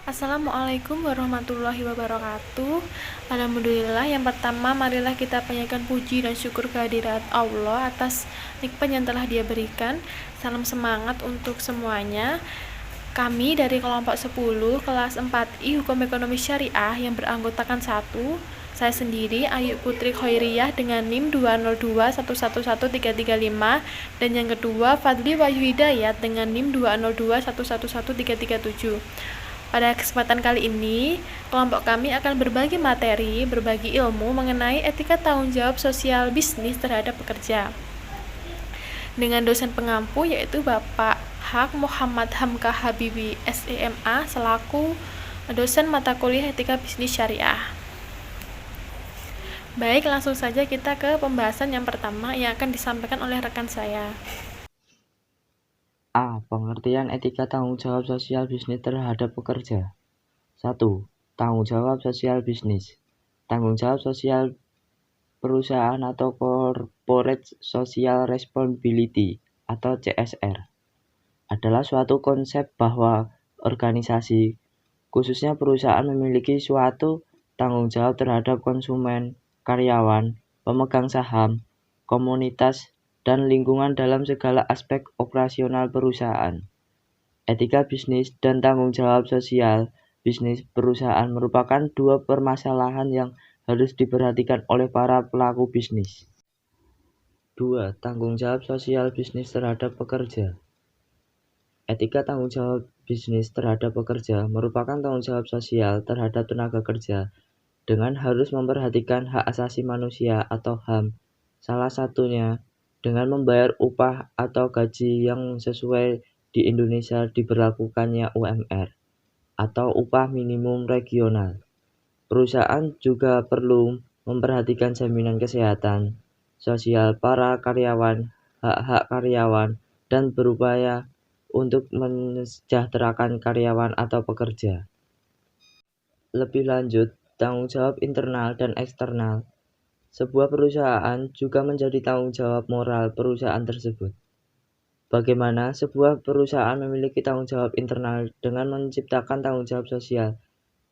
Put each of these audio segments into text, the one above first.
Assalamualaikum warahmatullahi wabarakatuh. Alhamdulillah, yang pertama marilah kita panjatkan puji dan syukur kehadirat Allah atas nikmat yang telah Dia berikan. Salam semangat untuk semuanya. Kami dari kelompok 10 kelas 4I Hukum Ekonomi Syariah yang beranggotakan 1, saya sendiri Ayu Putri Khairiyah dengan NIM 202111335, dan yang kedua Fadli Wahyu Hidayat dengan NIM 202111337. Pada kesempatan kali ini, kelompok kami akan berbagi materi, berbagi ilmu mengenai etika tanggung jawab sosial bisnis terhadap pekerja. Dengan dosen pengampu yaitu Bapak Haq Muhammad Hamka Habibi SEMA selaku dosen mata kuliah etika bisnis syariah. Baik, langsung saja kita ke pembahasan yang pertama yang akan disampaikan oleh rekan saya. A. Pengertian etika tanggung jawab sosial bisnis terhadap pekerja. 1. Tanggung jawab sosial bisnis. Tanggung jawab sosial perusahaan atau Corporate Social Responsibility atau CSR adalah suatu konsep bahwa organisasi, khususnya perusahaan, memiliki suatu tanggung jawab terhadap konsumen, karyawan, pemegang saham, komunitas, dan lingkungan dalam segala aspek operasional perusahaan. Etika bisnis dan tanggung jawab sosial bisnis perusahaan merupakan dua permasalahan yang harus diperhatikan oleh para pelaku bisnis. 2. Tanggung jawab sosial bisnis terhadap pekerja. Etika tanggung jawab bisnis terhadap pekerja merupakan tanggung jawab sosial terhadap tenaga kerja dengan harus memperhatikan hak asasi manusia atau HAM, salah satunya dengan membayar upah atau gaji yang sesuai di Indonesia diberlakukannya UMR atau upah minimum regional. Perusahaan juga perlu memperhatikan jaminan kesehatan sosial para karyawan, hak-hak karyawan, dan berupaya untuk mensejahterakan karyawan atau pekerja. Lebih lanjut, tanggung jawab internal dan eksternal. Sebuah perusahaan juga menjadi tanggung jawab moral perusahaan tersebut. Bagaimana sebuah perusahaan memiliki tanggung jawab internal dengan menciptakan tanggung jawab sosial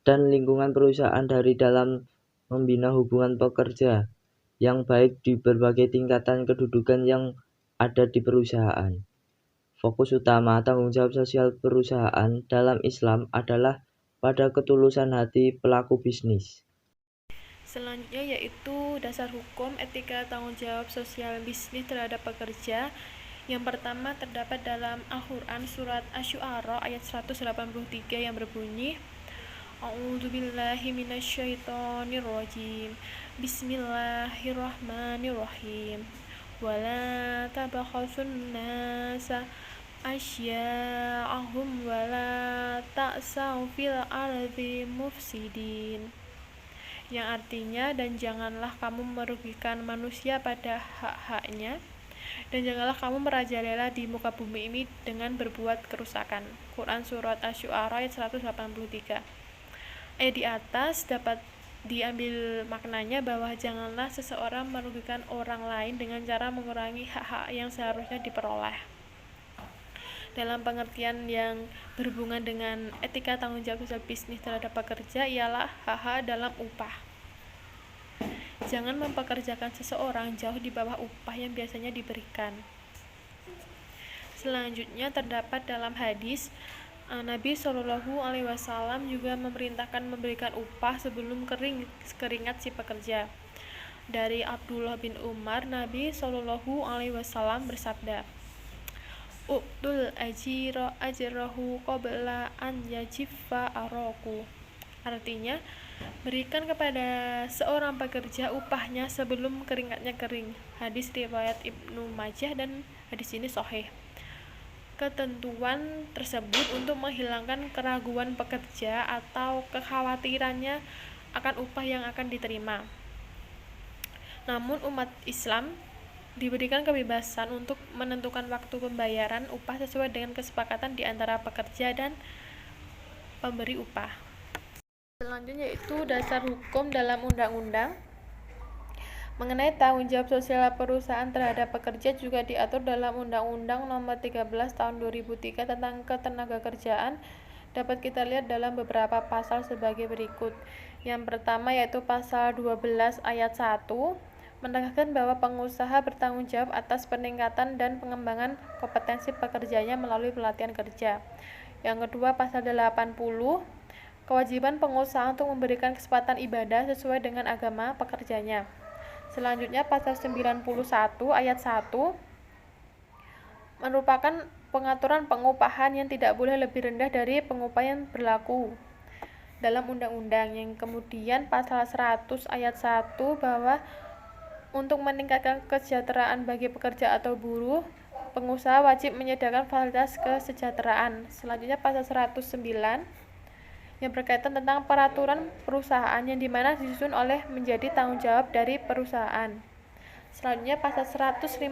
dan lingkungan perusahaan dari dalam membina hubungan pekerja yang baik di berbagai tingkatan kedudukan yang ada di perusahaan. Fokus utama tanggung jawab sosial perusahaan dalam Islam adalah pada ketulusan hati pelaku bisnis. Selanjutnya yaitu dasar hukum etika tanggung jawab sosial bisnis terhadap pekerja. Yang pertama terdapat dalam Al-Quran surat Asy-Syu'ara ayat 183 yang berbunyi, A'udzubillahi minasyaitonirrajim. Bismillahirrahmanirrahim. Wala tabakhasun nasa asya'ahum wala ta'saw fil ardi mufsidin. Yang artinya, dan janganlah kamu merugikan manusia pada hak-haknya, dan janganlah kamu merajalela di muka bumi ini dengan berbuat kerusakan. Quran surat Asy-Syu'ara ayat 183. Ayat di atas dapat diambil maknanya bahwa janganlah seseorang merugikan orang lain dengan cara mengurangi hak-hak yang seharusnya diperoleh. Dalam pengertian yang berhubungan dengan etika tanggung jawab sosial bisnis terhadap pekerja ialah hak-hak dalam upah. Jangan mempekerjakan seseorang jauh di bawah upah yang biasanya diberikan. Selanjutnya terdapat dalam hadis Nabi Shallallahu Alaihi Wasallam juga memerintahkan memberikan upah sebelum keringat si pekerja. Dari Abdullah bin Umar, Nabi Shallallahu Alaihi Wasallam bersabda, Uqtul ajrahu qabla an yajiffa araku. Artinya, berikan kepada seorang pekerja upahnya sebelum keringatnya kering. Hadis riwayat Ibnu Majah dan hadis ini sahih. Ketentuan tersebut untuk menghilangkan keraguan pekerja atau kekhawatirannya akan upah yang akan diterima. Namun umat Islam diberikan kebebasan untuk menentukan waktu pembayaran upah sesuai dengan kesepakatan di antara pekerja dan pemberi upah. Selanjutnya yaitu dasar hukum dalam undang-undang. Mengenai tanggung jawab sosial perusahaan terhadap pekerja juga diatur dalam Undang-Undang Nomor 13 Tahun 2003 tentang Ketenagakerjaan dapat kita lihat dalam beberapa pasal sebagai berikut. Yang pertama yaitu pasal 12 ayat 1 menegaskan bahwa pengusaha bertanggung jawab atas peningkatan dan pengembangan kompetensi pekerjanya melalui pelatihan kerja. Yang kedua pasal 80 kewajiban pengusaha untuk memberikan kesempatan ibadah sesuai dengan agama pekerjanya. Selanjutnya pasal 91 ayat 1 merupakan pengaturan pengupahan yang tidak boleh lebih rendah dari pengupahan yang berlaku dalam undang-undang. Yang kemudian pasal 100 ayat 1 bahwa untuk meningkatkan kesejahteraan bagi pekerja atau buruh, pengusaha wajib menyediakan fasilitas kesejahteraan. Selanjutnya pasal 109 yang berkaitan tentang peraturan perusahaan yang dimana disusun oleh menjadi tanggung jawab dari perusahaan. Selanjutnya pasal 151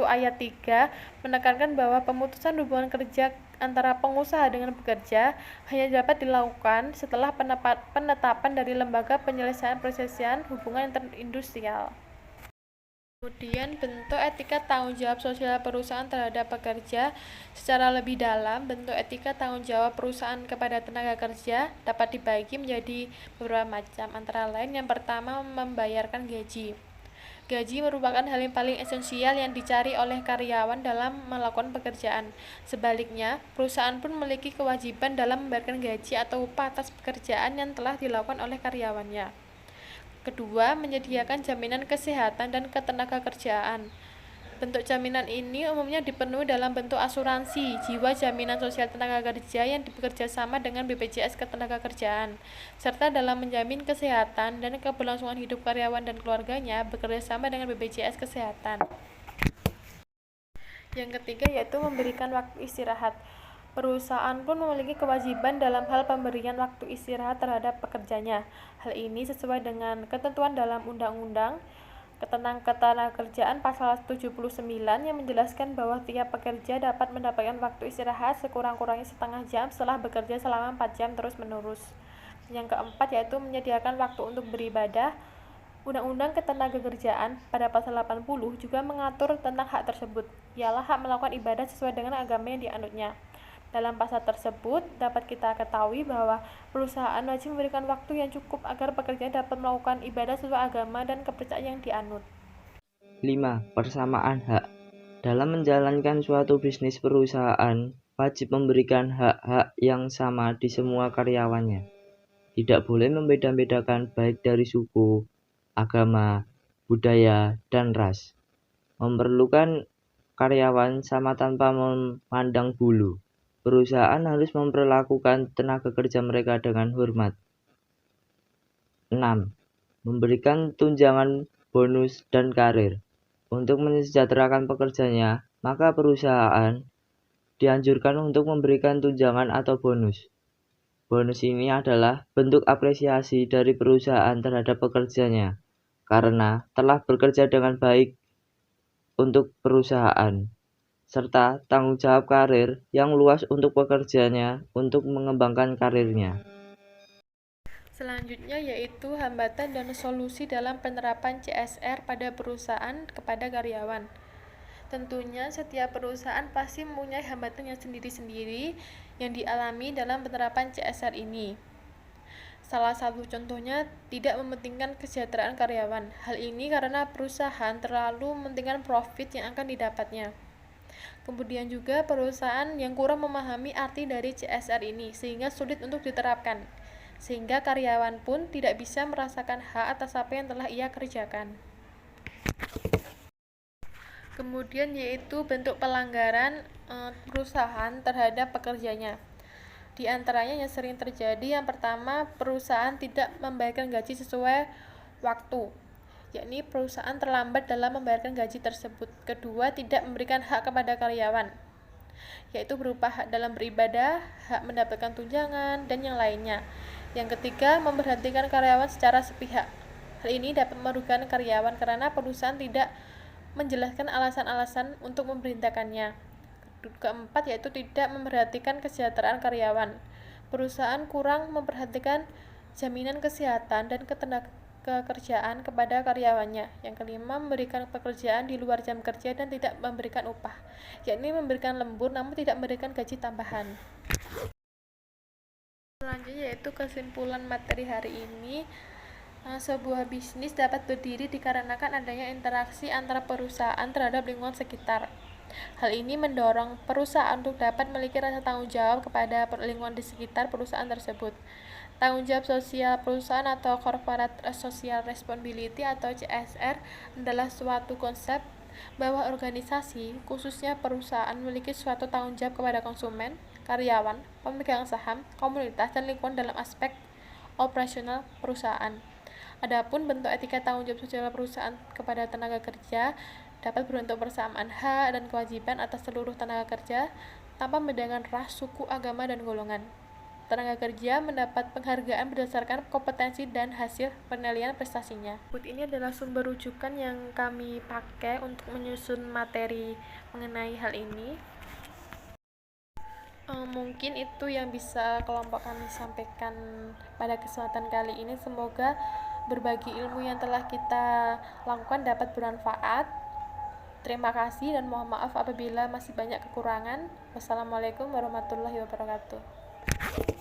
ayat 3 menekankan bahwa pemutusan hubungan kerja antara pengusaha dengan pekerja hanya dapat dilakukan setelah penetapan dari lembaga penyelesaian perselisihan hubungan interindustrial. Kemudian bentuk etika tanggung jawab sosial perusahaan terhadap pekerja. Secara lebih dalam, bentuk etika tanggung jawab perusahaan kepada tenaga kerja dapat dibagi menjadi beberapa macam. Antara lain, yang pertama membayarkan gaji. Gaji merupakan hal yang paling esensial yang dicari oleh karyawan dalam melakukan pekerjaan. Sebaliknya, perusahaan pun memiliki kewajiban dalam membayarkan gaji atau upah atas pekerjaan yang telah dilakukan oleh karyawannya. Kedua, menyediakan jaminan kesehatan dan ketenagakerjaan. Bentuk jaminan ini umumnya dipenuhi dalam bentuk asuransi jiwa jaminan sosial tenaga kerja yang bekerja sama dengan BPJS Ketenagakerjaan, serta dalam menjamin kesehatan dan keberlangsungan hidup karyawan dan keluarganya bekerja sama dengan BPJS Kesehatan. Yang ketiga yaitu memberikan waktu istirahat. Perusahaan pun memiliki kewajiban dalam hal pemberian waktu istirahat terhadap pekerjanya. Hal ini sesuai dengan ketentuan dalam Undang-Undang Ketenagakerjaan pasal 79 yang menjelaskan bahwa tiap pekerja dapat mendapatkan waktu istirahat sekurang-kurangnya setengah jam setelah bekerja selama 4 jam terus-menerus. Yang keempat yaitu menyediakan waktu untuk beribadah. Undang-Undang Ketenagakerjaan pada pasal 80 juga mengatur tentang hak tersebut, ialah hak melakukan ibadah sesuai dengan agama yang dianutnya. Dalam pasal tersebut, dapat kita ketahui bahwa perusahaan wajib memberikan waktu yang cukup agar pekerja dapat melakukan ibadah sesuai agama dan kepercayaan yang dianut. 5. Persamaan hak. Dalam menjalankan suatu bisnis, perusahaan wajib memberikan hak-hak yang sama di semua karyawannya. Tidak boleh membeda-bedakan baik dari suku, agama, budaya, dan ras. Memerlukan karyawan sama tanpa memandang bulu. Perusahaan harus memperlakukan tenaga kerja mereka dengan hormat. 6. Memberikan tunjangan, bonus, dan karir. Untuk mensejahterakan pekerjanya, maka perusahaan dianjurkan untuk memberikan tunjangan atau bonus. Bonus ini adalah bentuk apresiasi dari perusahaan terhadap pekerjanya, karena telah bekerja dengan baik untuk perusahaan, serta tanggung jawab karir yang luas untuk pekerjanya untuk mengembangkan karirnya. Selanjutnya yaitu hambatan dan solusi dalam penerapan CSR pada perusahaan kepada karyawan. Tentunya setiap perusahaan pasti mempunyai hambatannya sendiri-sendiri yang dialami dalam penerapan CSR ini. Salah satu contohnya tidak mementingkan kesejahteraan karyawan. Hal ini karena perusahaan terlalu mementingkan profit yang akan didapatnya. Kemudian juga perusahaan yang kurang memahami arti dari CSR ini sehingga sulit untuk diterapkan, sehingga karyawan pun tidak bisa merasakan hak atas apa yang telah ia kerjakan. Kemudian yaitu bentuk pelanggaran perusahaan terhadap pekerjanya. Di antaranya yang sering terjadi, yang pertama, perusahaan tidak membayarkan gaji sesuai waktu, yakni perusahaan terlambat dalam membayarkan gaji tersebut. Kedua, tidak memberikan hak kepada karyawan, yaitu berupa hak dalam beribadah, hak mendapatkan tunjangan, dan yang lainnya. Yang ketiga, memberhentikan karyawan secara sepihak. Hal ini dapat merugikan karyawan karena perusahaan tidak menjelaskan alasan-alasan untuk memberhentikannya. Keempat, yaitu tidak memperhatikan kesejahteraan karyawan. Perusahaan kurang memperhatikan jaminan kesehatan dan ketenagakerjaan kepada karyawannya. Yang kelima, memberikan pekerjaan di luar jam kerja dan tidak memberikan upah, yakni memberikan lembur namun tidak memberikan gaji tambahan. Selanjutnya yaitu kesimpulan materi hari ini. Sebuah bisnis dapat berdiri dikarenakan adanya interaksi antara perusahaan terhadap lingkungan sekitar. Hal ini mendorong perusahaan untuk dapat memiliki rasa tanggung jawab kepada lingkungan di sekitar perusahaan tersebut. Tanggung jawab sosial perusahaan atau Corporate Social Responsibility atau CSR adalah suatu konsep bahwa organisasi, khususnya perusahaan, memiliki suatu tanggung jawab kepada konsumen, karyawan, pemegang saham, komunitas, dan lingkungan dalam aspek operasional perusahaan. Adapun bentuk etika tanggung jawab sosial perusahaan kepada tenaga kerja dapat berbentuk persamaan hak dan kewajiban atas seluruh tenaga kerja tanpa membedakan ras, suku, agama, dan golongan. Tenaga kerja mendapat penghargaan berdasarkan kompetensi dan hasil penilaian prestasinya. Ini adalah sumber rujukan yang kami pakai untuk menyusun materi mengenai hal ini. Mungkin itu yang bisa kelompok kami sampaikan pada kesempatan kali ini. Semoga berbagi ilmu yang telah kita lakukan dapat bermanfaat. Terima kasih dan mohon maaf apabila masih banyak kekurangan. Wassalamualaikum warahmatullahi wabarakatuh.